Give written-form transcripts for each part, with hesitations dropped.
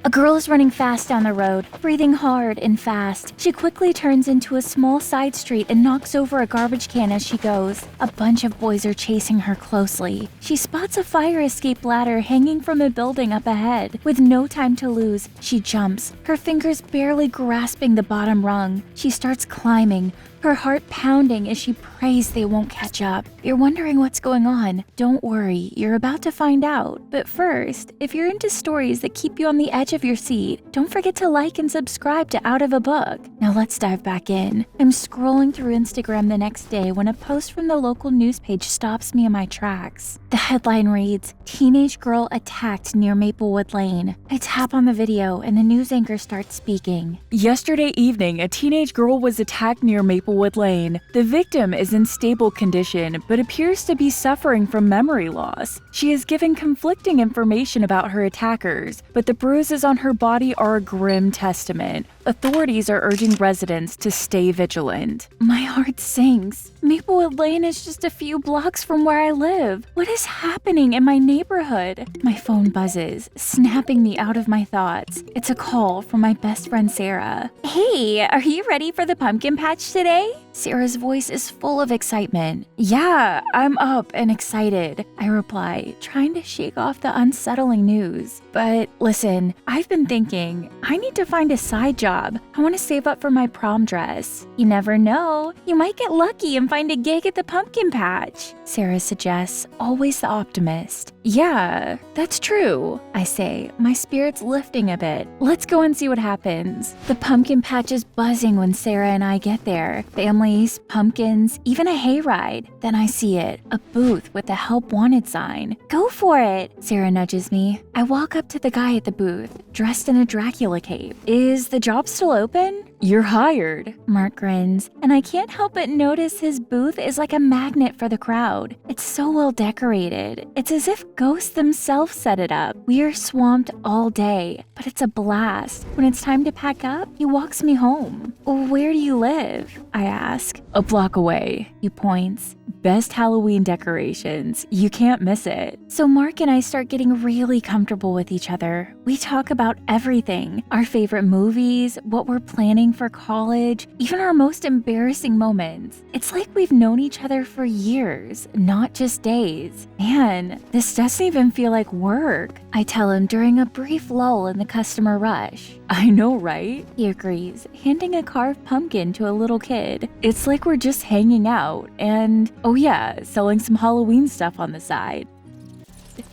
A girl is running fast down the road, breathing hard and fast. She quickly turns into a small side street and knocks over a garbage can as she goes. A bunch of boys are chasing her closely. She spots a fire escape ladder hanging from a building up ahead. With no time to lose, she jumps, her fingers barely grasping the bottom rung. She starts climbing, her heart pounding as she prays they won't catch up. You're wondering what's going on? Don't worry, you're about to find out. But first, if you're into stories that keep you on the edge of your seat, don't forget to like and subscribe to Out of a Book. Now let's dive back in. I'm scrolling through Instagram the next day when a post from the local news page stops me in my tracks. The headline reads, "Teenage girl attacked near Maplewood Lane." I tap on the video and the news anchor starts speaking. Yesterday evening, a teenage girl was attacked near Maplewood Lane. The victim is in stable condition, but appears to be suffering from memory loss. She is given conflicting information about her attackers, but the bruises on her body are a grim testament. Authorities are urging residents to stay vigilant. My heart sinks. Maplewood Lane is just a few blocks from where I live. What is happening in my neighborhood? My phone buzzes, snapping me out of my thoughts. It's a call from my best friend Sarah. "Hey, are you ready for the pumpkin patch today?" Sarah's voice is full of excitement. "Yeah, I'm up and excited," I reply, trying to shake off the unsettling news. "But listen, I've been thinking, I need to find a side job. I want to save up for my prom dress." "You never know. You might get lucky and find a gig at the pumpkin patch," Sarah suggests, always the optimist. "Yeah, that's true," I say, my spirits lifting a bit. "Let's go and see what happens." The pumpkin patch is buzzing when Sarah and I get there. Families, pumpkins, even a hayride. Then I see it, a booth with a help wanted sign. "Go for it," Sarah nudges me. I walk up to the guy at the booth, dressed in a Dracula cape. "Is the job still open?" "You're hired." Mark grins, and I can't help but notice his booth is like a magnet for the crowd. It's so well decorated. It's as if ghosts themselves set it up. We are swamped all day, but it's a blast. When it's time to pack up, he walks me home. "Where do you live?" I ask. "A block away," he points. "Best Halloween decorations. You can't miss it." So Mark and I start getting really comfortable with each other. We talk about everything. Our favorite movies, what we're planning for college, even our most embarrassing moments. It's like we've known each other for years, not just days. "Man, this doesn't even feel like work," I tell him during a brief lull in the customer rush. "I know, right?" He agrees, handing a carved pumpkin to a little kid. "It's like we're just hanging out and, oh yeah, selling some Halloween stuff on the side."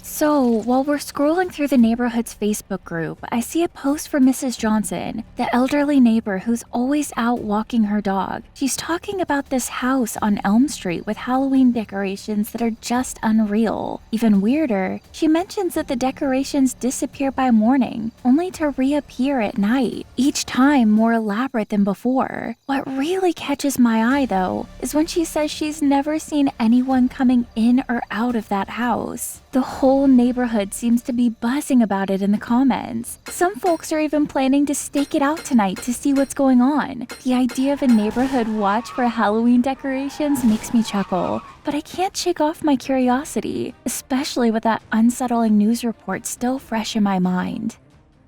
So, while we're scrolling through the neighborhood's Facebook group, I see a post from Mrs. Johnson, the elderly neighbor who's always out walking her dog. She's talking about this house on Elm Street with Halloween decorations that are just unreal. Even weirder, she mentions that the decorations disappear by morning, only to reappear at night, each time more elaborate than before. What really catches my eye, though, is when she says she's never seen anyone coming in or out of that house. The whole neighborhood seems to be buzzing about it in the comments. Some folks are even planning to stake it out tonight to see what's going on. The idea of a neighborhood watch for Halloween decorations makes me chuckle, but I can't shake off my curiosity, especially with that unsettling news report still fresh in my mind.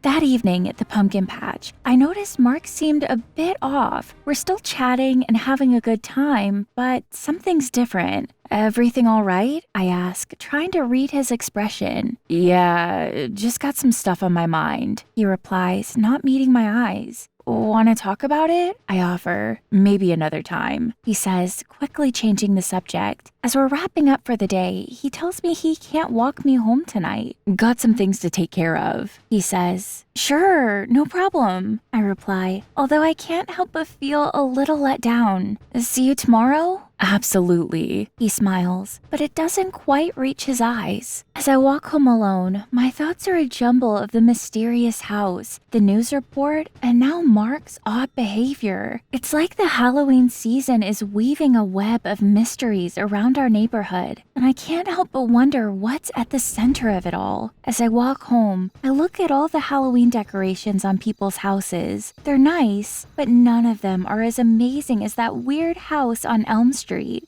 That evening at the pumpkin patch, I noticed Mark seemed a bit off. We're still chatting and having a good time, but something's different. "Everything all right?" I ask, trying to read his expression. "Yeah, just got some stuff on my mind," he replies, not meeting my eyes. "Want to talk about it?" I offer. "Maybe another time," he says, quickly changing the subject. As we're wrapping up for the day, he tells me he can't walk me home tonight. "Got some things to take care of," he says. "Sure, no problem," I reply, although I can't help but feel a little let down. "See you tomorrow?" "Absolutely," he smiles, but it doesn't quite reach his eyes. As I walk home alone, my thoughts are a jumble of the mysterious house, the news report, and now Mark's odd behavior. It's like the Halloween season is weaving a web of mysteries around our neighborhood, and I can't help but wonder what's at the center of it all. As I walk home, I look at all the Halloween decorations on people's houses. They're nice, but none of them are as amazing as that weird house on Elm Street.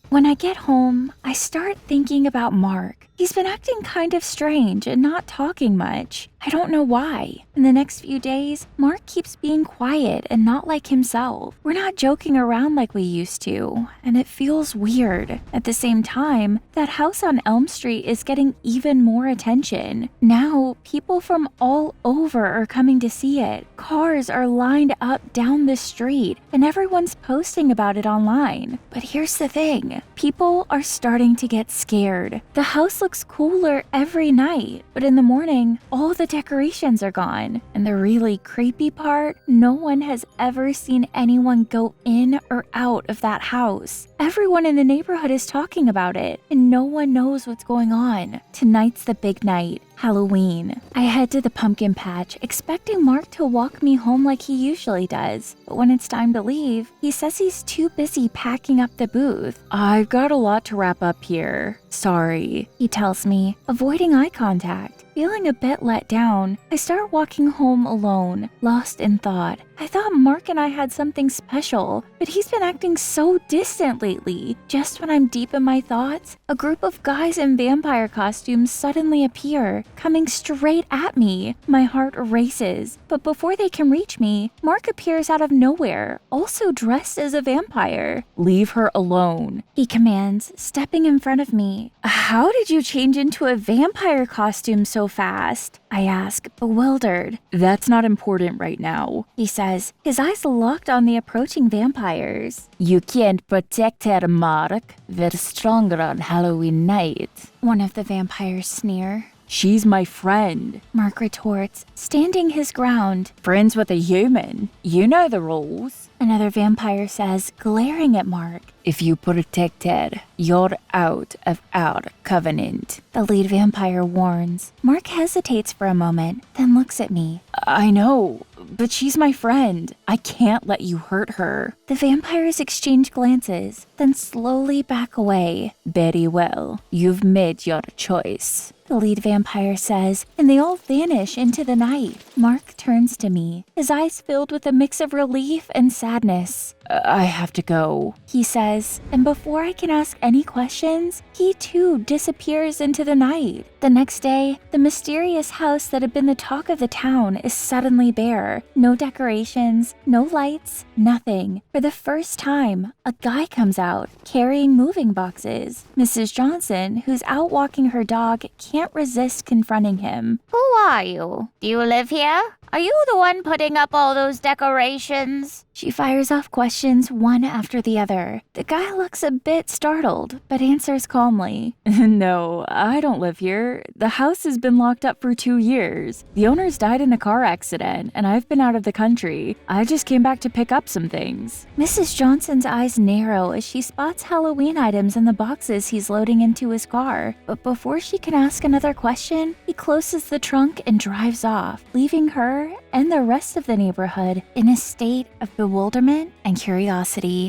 When I get home, I start thinking about Mark. He's been acting kind of strange and not talking much. I don't know why. In the next few days, Mark keeps being quiet and not like himself. We're not joking around like we used to, and it feels weird. At the same time, that house on Elm Street is getting even more attention. Now, people from all over are coming to see it. Cars are lined up down the street, and everyone's posting about it online. But here's the thing. People are starting to get scared. The house looks cooler every night, but in the morning, all the decorations are gone. And the really creepy part, no one has ever seen anyone go in or out of that house. Everyone in the neighborhood is talking about it, and no one knows what's going on. Tonight's the big night. Halloween. I head to the pumpkin patch, expecting Mark to walk me home like he usually does. But when it's time to leave, he says he's too busy packing up the booth. I've got a lot to wrap up here. Sorry, he tells me, avoiding eye contact. Feeling a bit let down, I start walking home alone, lost in thought. I thought Mark and I had something special, but he's been acting so distant lately. Just when I'm deep in my thoughts, a group of guys in vampire costumes suddenly appear, coming straight at me. My heart races, but before they can reach me, Mark appears out of nowhere, also dressed as a vampire. Leave her alone, he commands, stepping in front of me. How did you change into a vampire costume so fast? I ask, bewildered. That's not important right now, he says, his eyes locked on the approaching vampires. You can't protect her, Mark. We're stronger on Halloween night. One of the vampires sneer. She's my friend, Mark retorts, standing his ground. Friends with a human. You know the rules. Another vampire says, glaring at Mark. If you protect her, you're out of our covenant. The lead vampire warns. Mark hesitates for a moment, then looks at me. I know, but she's my friend. I can't let you hurt her. The vampires exchange glances, then slowly back away. Very well. You've made your choice, the lead vampire says, and they all vanish into the night. Mark turns to me, his eyes filled with a mix of relief and sadness. I have to go, he says, and before I can ask any questions, he too disappears into the night. The next day, the mysterious house that had been the talk of the town is suddenly bare. No decorations, no lights, nothing. For the first time, a guy comes out, carrying moving boxes. Mrs. Johnson, who's out walking her dog, can't resist confronting him. Who are you? Do you live here? Are you the one putting up all those decorations? She fires off questions one after the other. The guy looks a bit startled, but answers calmly. No, I don't live here. The house has been locked up for 2 years. The owners died in a car accident, and I've been out of the country. I just came back to pick up some things. Mrs. Johnson's eyes narrow as she spots Halloween items in the boxes he's loading into his car. But before she can ask another question, he closes the trunk and drives off, leaving her and the rest of the neighborhood in a state of bewilderment and curiosity.